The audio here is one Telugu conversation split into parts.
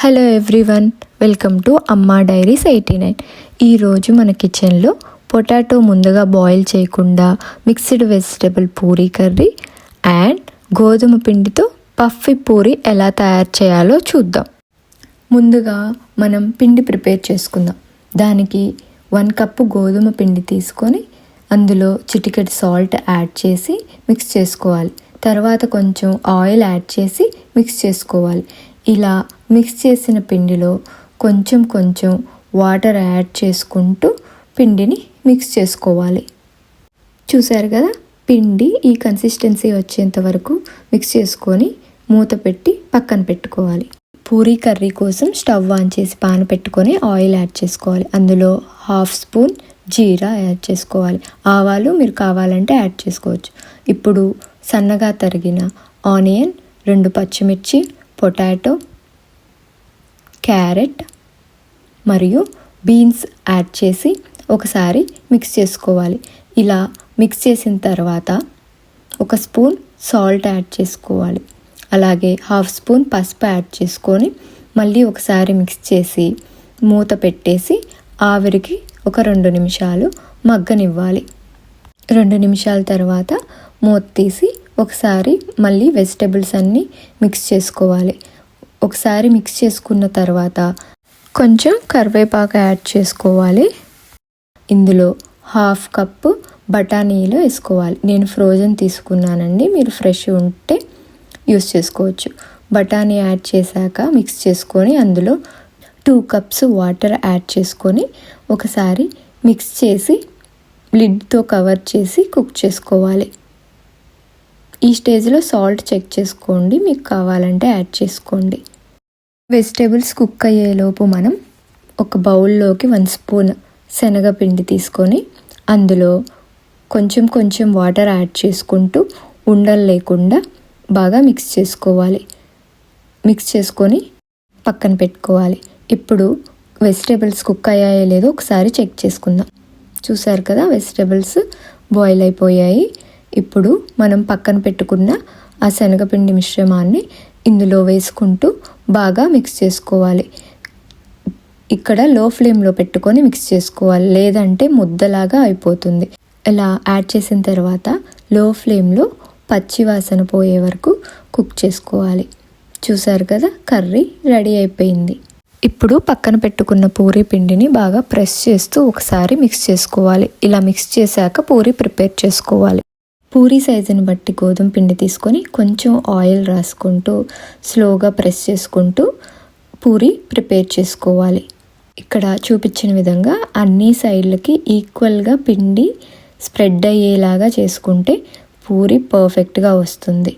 హలో ఎవ్రీవన్, వెల్కమ్ టు అమ్మా డైరీస్ 89. ఈరోజు మన కిచెన్లో పొటాటో ముందుగా బాయిల్ చేయకుండా mixed vegetable Puri curry and గోధుమ పిండితో పఫీ పూరీ ఎలా తయారు చేయాలో చూద్దాం. ముందుగా మనం పిండి ప్రిపేర్ చేసుకుందాం. దానికి 1 కప్పు గోధుమ పిండి తీసుకొని అందులో చిటికెడు సాల్ట్ యాడ్ చేసి మిక్స్ చేసుకోవాలి. తర్వాత కొంచెం ఆయిల్ యాడ్ చేసి మిక్స్ చేసుకోవాలి. ఇలా మిక్స్ చేసిన పిండిలో కొంచెం వాటర్ యాడ్ చేసుకుంటూ పిండిని మిక్స్ చేసుకోవాలి. చూసారు కదా, పిండి ఈ కన్సిస్టెన్సీ వచ్చేంత వరకు మిక్స్ చేసుకొని మూత పెట్టి పక్కన పెట్టుకోవాలి. పూరీ కర్రీ కోసం స్టవ్ ఆన్ చేసి పాన్ పెట్టుకొని ఆయిల్ యాడ్ చేసుకోవాలి. అందులో 1/2 స్పూన్ జీరా యాడ్ చేసుకోవాలి. ఆవాలు మీరు కావాలంటే యాడ్ చేసుకోవచ్చు. ఇప్పుడు సన్నగా తరిగిన ఆనియన్, 2 పచ్చిమిర్చి, పొటాటో, క్యారెట్ మరియు బీన్స్ యాడ్ చేసి ఒకసారి మిక్స్ చేసుకోవాలి. ఇలా మిక్స్ చేసిన తర్వాత 1 స్పూన్ సాల్ట్ యాడ్ చేసుకోవాలి. అలాగే 1/2 స్పూన్ పసుపు యాడ్ చేసుకొని మళ్ళీ ఒకసారి మిక్స్ చేసి మూత పెట్టేసి ఆవిరికి ఒక 2 నిమిషాలు మగ్గనివ్వాలి. 2 నిమిషాల తర్వాత మూత తీసి ఒకసారి మళ్ళీ వెజిటబుల్స్ అన్నీ మిక్స్ చేసుకోవాలి. ఒకసారి మిక్స్ చేసుకున్న తర్వాత కొంచెం కరివేపాకు యాడ్ చేసుకోవాలి. ఇందులో 1/2 కప్పు బఠానీలు వేసుకోవాలి. నేను ఫ్రోజన్ తీసుకున్నానండి, మీరు ఫ్రెష్ ఉంటే యూస్ చేసుకోవచ్చు. బఠానీ యాడ్ చేశాక మిక్స్ చేసుకొని అందులో 2 కప్స్ వాటర్ యాడ్ చేసుకొని ఒకసారి మిక్స్ చేసి లిడ్తో కవర్ చేసి కుక్ చేసుకోవాలి. ఈ స్టేజ్లో సాల్ట్ చెక్ చేసుకోండి, మీకు కావాలంటే యాడ్ చేసుకోండి. వెజిటేబుల్స్ కుక్ అయ్యేలోపు మనం ఒక బౌల్లోకి 1 స్పూన్ శనగపిండి తీసుకొని అందులో కొంచెం వాటర్ యాడ్ చేసుకుంటూ ఉండలు లేకుండా బాగా మిక్స్ చేసుకోవాలి. మిక్స్ చేసుకొని పక్కన పెట్టుకోవాలి. ఇప్పుడు వెజిటేబుల్స్ కుక్ అయ్యాయో లేదో ఒకసారి చెక్ చేసుకుందాం. చూసారు కదా, వెజిటేబుల్స్ బాయిల్ అయిపోయాయి. ఇప్పుడు మనం పక్కన పెట్టుకున్న ఆ శనగపిండి మిశ్రమాన్ని ఇందులో వేసుకుంటూ బాగా మిక్స్ చేసుకోవాలి. ఇక్కడ లో ఫ్లేమ్లో పెట్టుకొని మిక్స్ చేసుకోవాలి, లేదంటే ముద్దలాగా అయిపోతుంది. ఇలా యాడ్ చేసిన తర్వాత లో ఫ్లేమ్లో పచ్చి వాసన పోయే వరకు కుక్ చేసుకోవాలి. చూసారు కదా, కర్రీ రెడీ అయిపోయింది. ఇప్పుడు పక్కన పెట్టుకున్న పూరీ పిండిని బాగా ప్రెస్ చేస్తూ ఒకసారి మిక్స్ చేసుకోవాలి. ఇలా మిక్స్ చేశాక పూరీ ప్రిపేర్ చేసుకోవాలి. పూరీ సైజుని బట్టి గోధుమ పిండి తీసుకొని కొంచెం ఆయిల్ రాసుకుంటూ స్లోగా ప్రెస్ చేసుకుంటూ పూరీ ప్రిపేర్ చేసుకోవాలి. ఇక్కడ చూపించిన విధంగా అన్ని సైడ్లకి ఈక్వల్గా పిండి స్ప్రెడ్ అయ్యేలాగా చేసుకుంటే పూరీ పర్ఫెక్ట్గా వస్తుంది.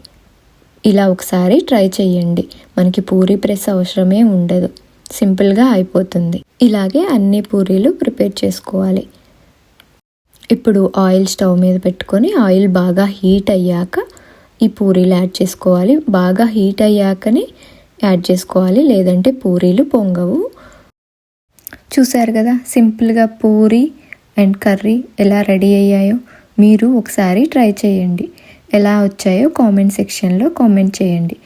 ఇలా ఒకసారి ట్రై చేయండి. మనకి పూరీ ప్రెస్ అవసరమే ఉండదు, సింపుల్గా అయిపోతుంది. ఇలాగే అన్ని పూరీలు ప్రిపేర్ చేసుకోవాలి. ఇప్పుడు ఆయిల్ స్టవ్ మీద పెట్టుకొని ఆయిల్ బాగా హీట్ అయ్యాక ఈ పూరీలు యాడ్ చేసుకోవాలి. బాగా హీట్ అయ్యాకనే యాడ్ చేసుకోవాలి, లేదంటే పూరీలు పొంగవు. చూసారు కదా, సింపుల్గా పూరీ అండ్ కర్రీ ఎలా రెడీ అయ్యాయో. మీరు ఒకసారి ట్రై చేయండి. ఎలా వచ్చాయో కామెంట్ సెక్షన్లో కామెంట్ చేయండి.